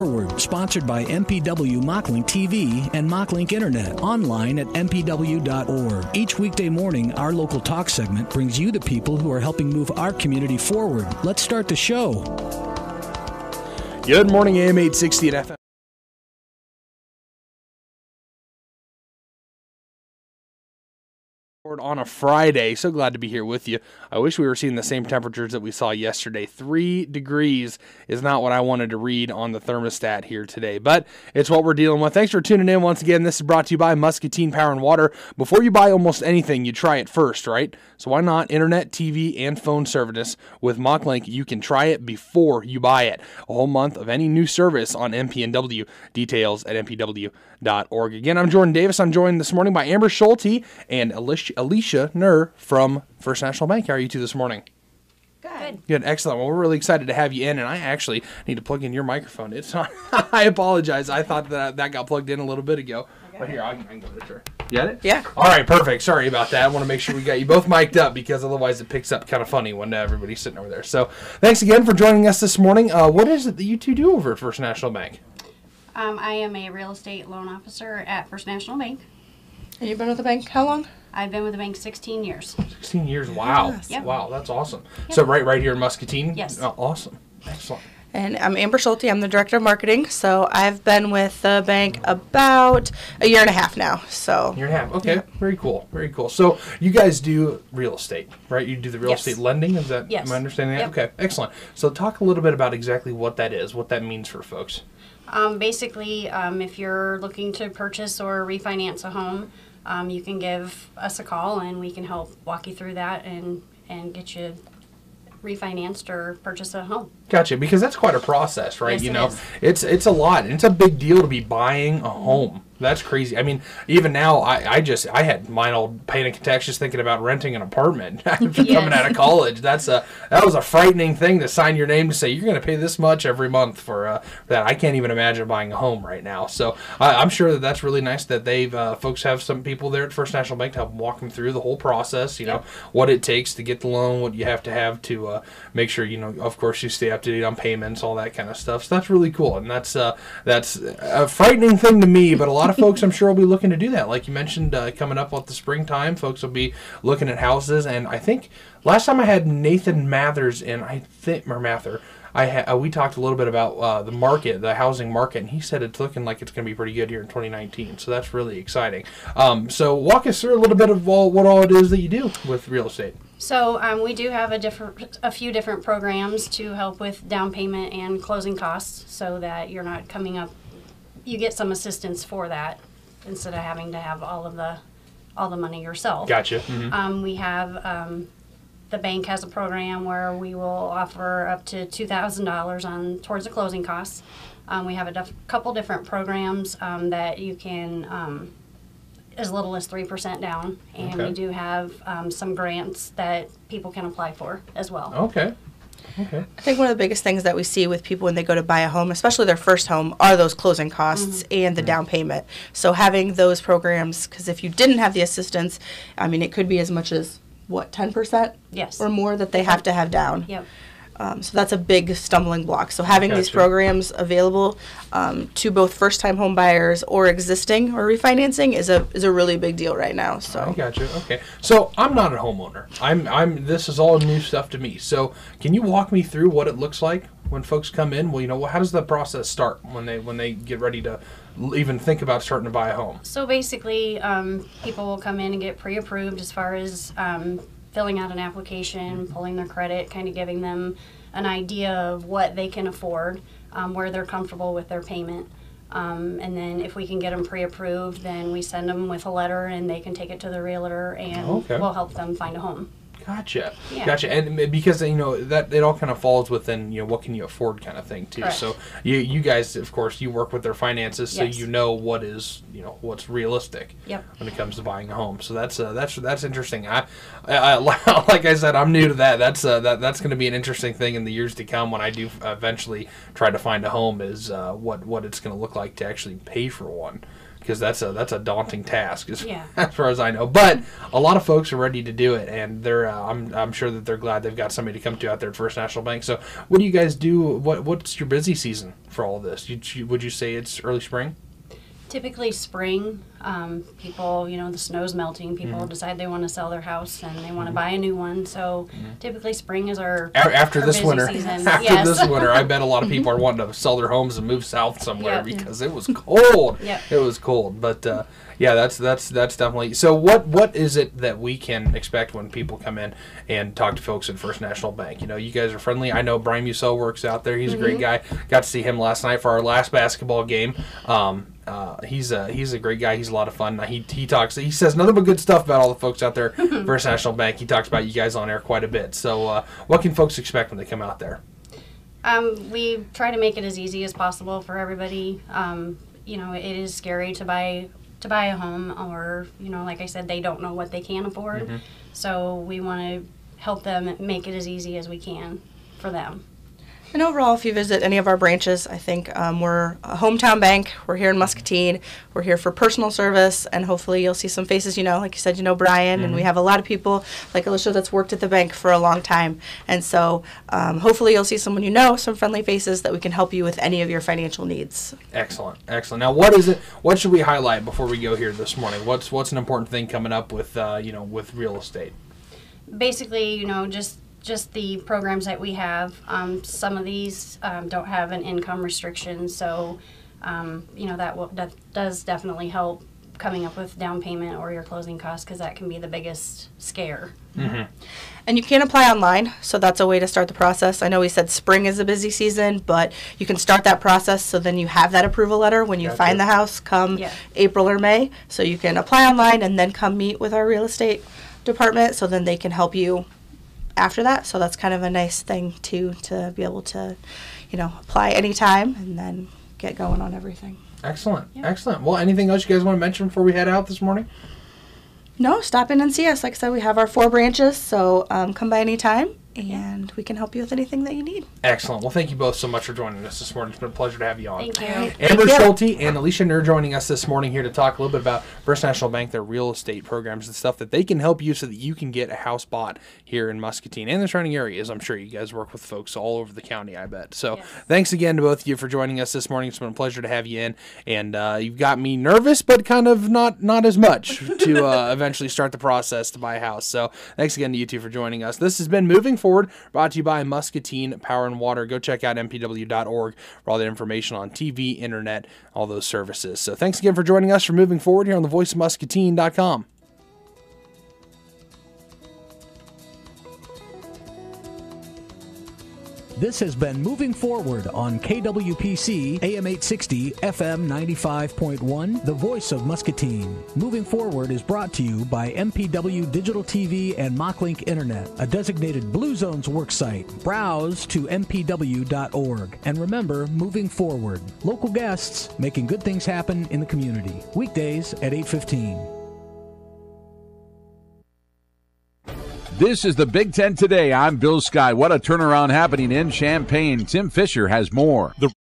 Forward, sponsored by MPW Mocklink TV and Mocklink Internet, online at mpw.org. Each weekday morning, our local talk segment brings you the people who are helping move our community forward. Let's start the show. Good morning, AM 860 and FM. On a Friday. So glad to be here with you. I wish we were seeing the same temperatures that we saw yesterday. 3 degrees is not what I wanted to read on the thermostat here today, but it's what we're dealing with. Thanks for tuning in once again. This is brought to you by Muscatine Power and Water. Before you buy almost anything, you try it first, right? So why not internet, TV, and phone service? With Mocklink, you can try it before you buy it. A whole month of any new service on MP&W. Details at mpw.org. Again, I'm Jordan Davis. I'm joined this morning by Amber Schulte and Alisha Nur from First National Bank. How are you two this morning? Good, excellent. Well, we're really excited to have you in, and I actually need to plug in your microphone. It's not. I apologize. I thought that got plugged in a little bit ago. But here, I can go with it. You got it? Yeah. All right, perfect. Sorry about that. I want to make sure we got you both mic'd up because otherwise it picks up kind of funny when everybody's sitting over there. So thanks again for joining us this morning. What is it that you two do over at First National Bank? I am a real estate loan officer at First National Bank. And you've been with the bank how long? I've been with the bank 16 years. 16 years. Wow. Yes. Yep. Wow, that's awesome. Yep. So right here in Muscatine? Yes. Oh, awesome. Excellent. And I'm Amber Schulte. I'm the director of marketing. So I've been with the bank about a year and a half now. So Year and a half. Okay. Yeah. Very cool. Very cool. So you guys do real estate, right? You do the real Yes. estate lending. Is that Yes. am I understanding that? Yep. Okay. Excellent. So talk a little bit about exactly what that is, what that means for folks. Basically, if you're looking to purchase or refinance a home, you can give us a call and we can help walk you through that and get you refinanced or purchase a home. Gotcha, because that's quite a process, right? Yes, You it know, is. it's a lot, and it's a big deal to be buying a home. That's crazy. I mean, even now, I had mine all panic attacks just thinking about renting an apartment after coming out of college. That was a frightening thing to sign your name to say you're going to pay this much every month for that. I can't even imagine buying a home right now. So I'm sure that's really nice that they've folks have some people there at First National Bank to help walk them through the whole process. You know what it takes to get the loan, what you have to make sure of course you stay up to date on payments, all that kind of stuff. So that's really cool, and that's a frightening thing to me, but a lot of folks I'm sure will be looking to do that. Like you mentioned, coming up with the springtime, folks will be looking at houses, and I think last time I had Nathan Mathers in, we talked a little bit about the housing market, and he said it's looking like it's going to be pretty good here in 2019. So that's really exciting. So walk us through a little bit of what all it is that you do with real estate. So we do have a few different programs to help with down payment and closing costs, so that you're not coming up. You get some assistance for that instead of having to have all the money yourself. Gotcha. Mm-hmm. We have the bank has a program where we will offer up to $2,000 towards the closing costs. We have a couple different programs that you can as little as 3% down, and Okay. we do have some grants that people can apply for as well. Okay. I think one of the biggest things that we see with people when they go to buy a home, especially their first home, are those closing costs and the down payment. So having those programs, because if you didn't have the assistance, I mean, it could be as much as, 10%? Yes. Or more that they have to have down. Yep. So that's a big stumbling block. So having these Gotcha. programs available to both first-time home buyers or existing or refinancing is a really big deal right now. So I got you. Okay. So I'm not a homeowner. This is all new stuff to me. So can you walk me through what it looks like when folks come in? Well, how does the process start when they get ready to even think about starting to buy a home? So basically, people will come in and get pre-approved as far as filling out an application, pulling their credit, kind of giving them an idea of what they can afford, where they're comfortable with their payment. And then if we can get them pre-approved, then we send them with a letter and they can take it to the realtor and we'll help them find a home. Gotcha. Yeah. Gotcha. And because that it all kind of falls within what can you afford kind of thing too. Correct. So you guys, of course, you work with their finances, so Yes. you know what is what's realistic. Yep. When it comes to buying a home. So that's interesting. I like I said, I'm new to that. That's going to be an interesting thing in the years to come when I do eventually try to find a home. Is what it's going to look like to actually pay for one. because that's a daunting task as, Yeah. as far as I know. But a lot of folks are ready to do it, and they're I'm sure that they're glad they've got somebody to come to out there at First National Bank. So what do you guys do? What's your busy season for all of this? Would you say it's early spring? Typically spring, people, the snow's melting, people decide they want to sell their house and they want to buy a new one. So typically spring is our after our this busy winter. Season. After Yes. this winter, I bet a lot of people are wanting to sell their homes and move south somewhere Yep. because it was cold. Yep. It was cold, but yeah, that's definitely. So what is it that we can expect when people come in and talk to folks at First National Bank? You guys are friendly. I know Brian Musso works out there. He's a great guy. Got to see him last night for our last basketball game. He's a great guy. He's a lot of fun. He talks. He says nothing but good stuff about all the folks out there. First National Bank. He talks about you guys on air quite a bit. So what can folks expect when they come out there? We try to make it as easy as possible for everybody. It is scary to buy a home, or like I said, they don't know what they can afford. So we want to help them make it as easy as we can for them. And overall, if you visit any of our branches, I think we're a hometown bank. We're here in Muscatine. We're here for personal service, and hopefully you'll see some faces, like you said, Brian, and we have a lot of people like Alisha that's worked at the bank for a long time. And so hopefully you'll see someone some friendly faces that we can help you with any of your financial needs. Excellent. Now, what is it? What should we highlight before we go here this morning? What's an important thing coming up with with real estate? Basically, just the programs that we have. Some of these don't have an income restriction, so that does definitely help coming up with down payment or your closing costs, because that can be the biggest scare. And you can apply online, so that's a way to start the process. I know we said spring is a busy season, but you can start that process so then you have that approval letter when you find the house come April or May. So you can apply online and then come meet with our real estate department, so then they can help you after that. So that's kind of a nice thing too, to be able to apply anytime and then get going on everything. Excellent. Well, anything else you guys want to mention before we head out this morning? No, stop in and see us. Like I said, we have our 4 branches, so come by anytime and we can help you with anything that you need. Excellent. Well, thank you both so much for joining us this morning. It's been a pleasure to have you on. Thank you. Amber Schulte and Alisha Nur joining us this morning here to talk a little bit about First National Bank, their real estate programs and stuff that they can help you so that you can get a house bought here in Muscatine and the surrounding areas. I'm sure you guys work with folks all over the county, I bet. So thanks again to both of you for joining us this morning. It's been a pleasure to have you in. And you've got me nervous, but kind of not as much to eventually start the process to buy a house. So thanks again to you two for joining us. This has been Moving Forward, brought to you by Muscatine Power and Water. Go check out mpw.org for all that information on TV, internet, all those services. So thanks again for joining us for Moving Forward here on the voiceofmuscatine.com. This has been Moving Forward on KWPC AM 860 FM 95.1, the voice of Muscatine. Moving Forward is brought to you by MPW Digital TV and Mocklink Internet, a designated Blue Zones worksite. Browse to mpw.org. And remember, Moving Forward. Local guests making good things happen in the community. Weekdays at 8:15. This is the Big Ten Today. I'm Bill Sky. What a turnaround happening in Champaign. Tim Fisher has more. The